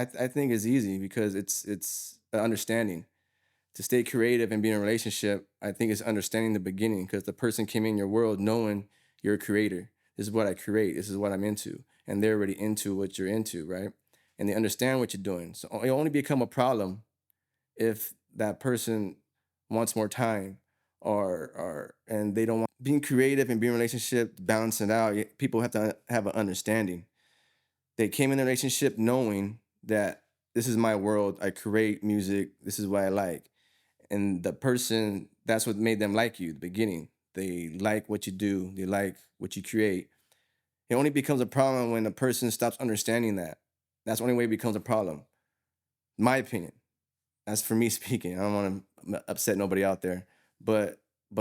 I think it's easy because it's a understanding. To stay creative and be in a relationship, I think it's understanding the beginning because the person came in your world knowing you're a creator. This is what I create. This is what I'm into, and they're already into what you're into, right? And they understand what you're doing. So it only become a problem if that person wants more time, or and they don't want being creative and being in a relationship, balance it out. People have to have an understanding. They came in a relationship knowing that this is my world. I create music. This is what I like. And the person, that's what made them like you, the beginning. They like what you do, they like what you create. It only becomes a problem when the person stops understanding that. That's the only way it becomes a problem. My opinion. That's for me speaking. I don't want to upset nobody out there. But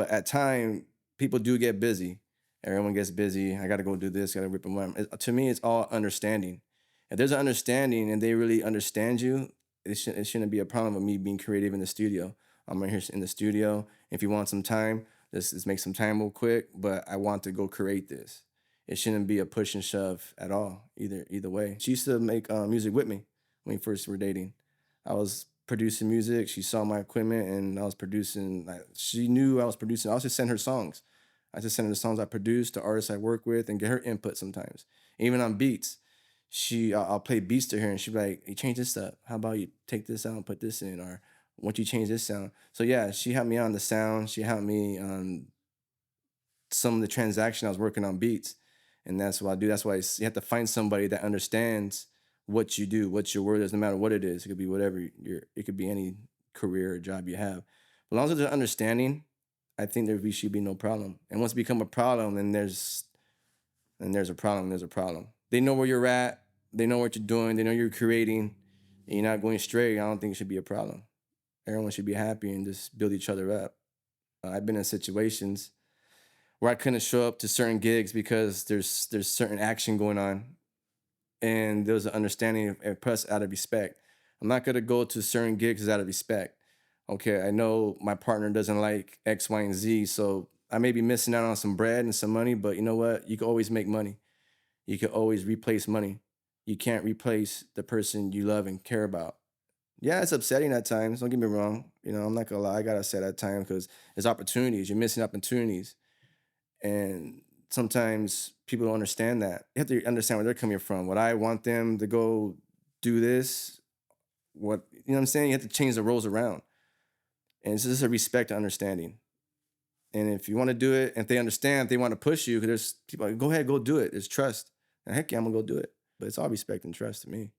at time, people do get busy. Everyone gets busy. I gotta go do this, gotta rip them up. To me, it's all understanding. If there's an understanding and they really understand you, it shouldn't be a problem with me being creative in the studio. I'm right here in the studio. If you want some time, let's make some time real quick. But I want to go create this. It shouldn't be a push and shove at all, either way. She used to make music with me when we first were dating. I was producing music. She saw my equipment, and I was producing. Like, she knew I was producing. I also send her songs. I just send her the songs I produce, the artists I work with, and get her input sometimes. Even on beats, I'll play beats to her, and she'll be like, "Hey, change this up. How about you take this out and put this in, or once you change this sound?" So yeah, she helped me on the sound. She helped me on some of the transaction. I was working on beats, and that's what I do. That's why you have to find somebody that understands what you do, what your word is, no matter what it is. It could be whatever it could be any career or job you have. But as long as there's understanding, I think should be no problem. And once it become a problem, then there's a problem. There's a problem. They know where you're at. They know what you're doing. They know you're creating, and you're not going straight. I don't think it should be a problem. Everyone should be happy and just build each other up. I've been in situations where I couldn't show up to certain gigs because there's certain action going on, and there was an understanding and plus out of respect. I'm not gonna go to certain gigs out of respect. Okay, I know my partner doesn't like X, Y, and Z, so I may be missing out on some bread and some money, but you know what? You can always make money. You can always replace money. You can't replace the person you love and care about. Yeah, it's upsetting at times. Don't get me wrong. I'm not gonna lie. I got upset at times because there's opportunities. You're missing opportunities, and sometimes people don't understand that. You have to understand where they're coming from. What I want them to go do this, what I'm saying? You have to change the roles around. And it's just a respect and understanding. And if you want to do it, and if they understand, if they want to push you, because there's people like, go ahead, go do it. There's trust. And heck yeah, I'm gonna go do it. But it's all respect and trust to me.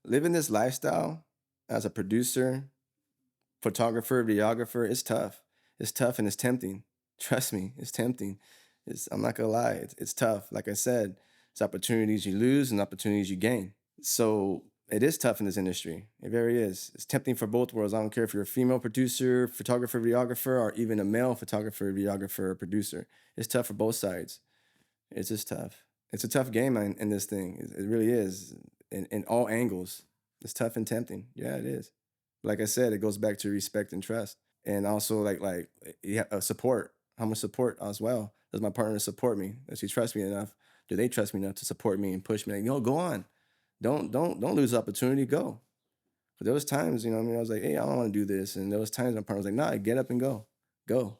Living this lifestyle as a producer, photographer, videographer, it's tough. It's tough and it's tempting. Trust me, it's tempting. I'm not gonna lie, it's tough. Like I said, it's opportunities you lose and opportunities you gain. So it is tough in this industry. It very is. It's tempting for both worlds. I don't care if you're a female producer, photographer, videographer, or even a male photographer, videographer, or producer. It's tough for both sides. It's just tough. It's a tough game in this thing. It really is. In all angles. It's tough and tempting. Yeah, it is. Like I said, it goes back to respect and trust. And also yeah, support. How much support as well? Does my partner support me? Does she trust me enough? Do they trust me enough to support me and push me? Like, go on. Don't lose the opportunity. Go. But there was times, what I mean, I was like, hey, I don't want to do this. And there was times my partner was like, nah, get up and go. Go.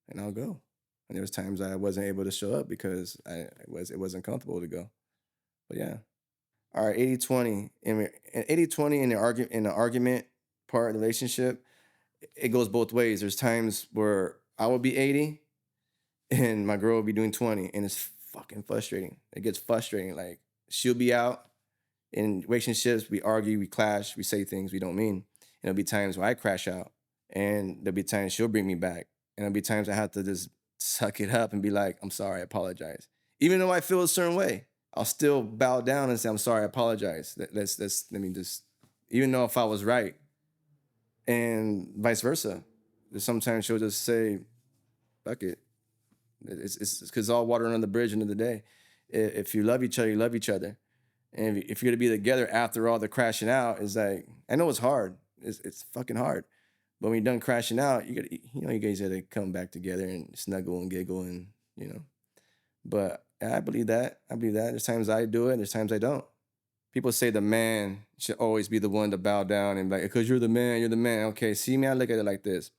And I'll go. And there was times I wasn't able to show up because it wasn't comfortable to go. But yeah. All right, 80-20. And 80-20 in the argument part of the relationship, it goes both ways. There's times where I will be 80 and my girl will be doing 20, and it's fucking frustrating. It gets frustrating. Like, she'll be out in relationships, we argue, we clash, we say things we don't mean. And there'll be times where I crash out, and there'll be times she'll bring me back. And there'll be times I have to just suck it up and be like, I'm sorry, I apologize. Even though I feel a certain way, I'll still bow down and say, I'm sorry, I apologize. Let me just, even though if I was right, and vice versa. Sometimes she'll just say, fuck it. It's because all water under the bridge end of the day. If you love each other, you love each other. And if you're gonna be together after all the crashing out, it's like, I know it's hard. It's fucking hard. But when you're done crashing out, you guys gotta come back together and snuggle and giggle and. But I believe that. There's times I do it, and there's times I don't. people say the man should always be the one to bow down and like, because you're the man, you're the man. Okay, see me, I look at it like this.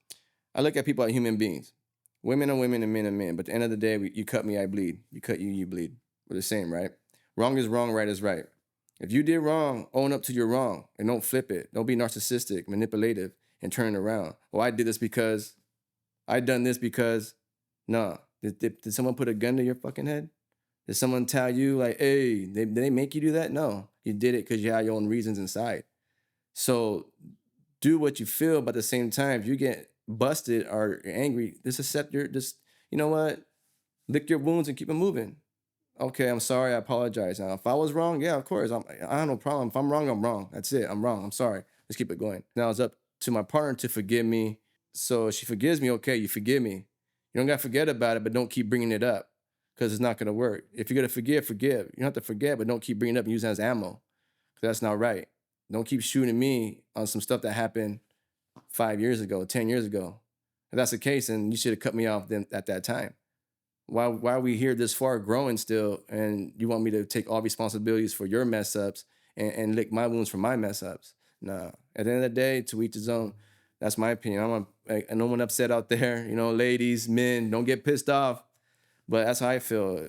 I look at people like human beings. Women are women and men are men. But at the end of the day, you cut me, I bleed. You cut you, you bleed. We're the same, right? Wrong is wrong, right is right. If you did wrong, own up to your wrong and don't flip it. Don't be narcissistic, manipulative, and turn it around. Well, I did this because, I done this because, no. Did someone put a gun to your fucking head? Did someone tell you like, hey, did they make you do that? No, you did it because you had your own reasons inside. So do what you feel, but at the same time, if you get busted or you're angry, just accept just, you know what? Lick your wounds and keep it moving. Okay, I'm sorry, I apologize. Now, if I was wrong, yeah, of course, I have no problem. If I'm wrong, I'm wrong. That's it. I'm wrong. I'm sorry. Let's keep it going. Now it's up to my partner to forgive me. So she forgives me. Okay, you forgive me. You don't got to forget about it, but don't keep bringing it up because it's not going to work. If you're going to forgive, forgive. You don't have to forget, but don't keep bringing it up and use it as ammo because that's not right. Don't keep shooting me on some stuff that happened 5 years ago, 10 years ago. If that's the case, then you should have cut me off then at that time. Why are we here this far growing still and you want me to take all responsibilities for your mess ups and lick my wounds for my mess ups? Nah. At the end of the day, to each his own. That's my opinion. No one upset out there. You know, ladies, men, don't get pissed off. But that's how I feel.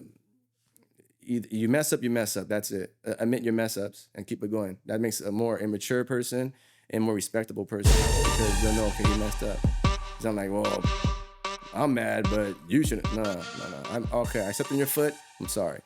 You mess up, you mess up. That's it. Admit your mess ups and keep it going. That makes a more immature person and more respectable person because they'll know, okay, you messed up. Because I'm like, well, I'm mad, but you shouldn't. No. I'm okay. I stepped on your foot. I'm sorry.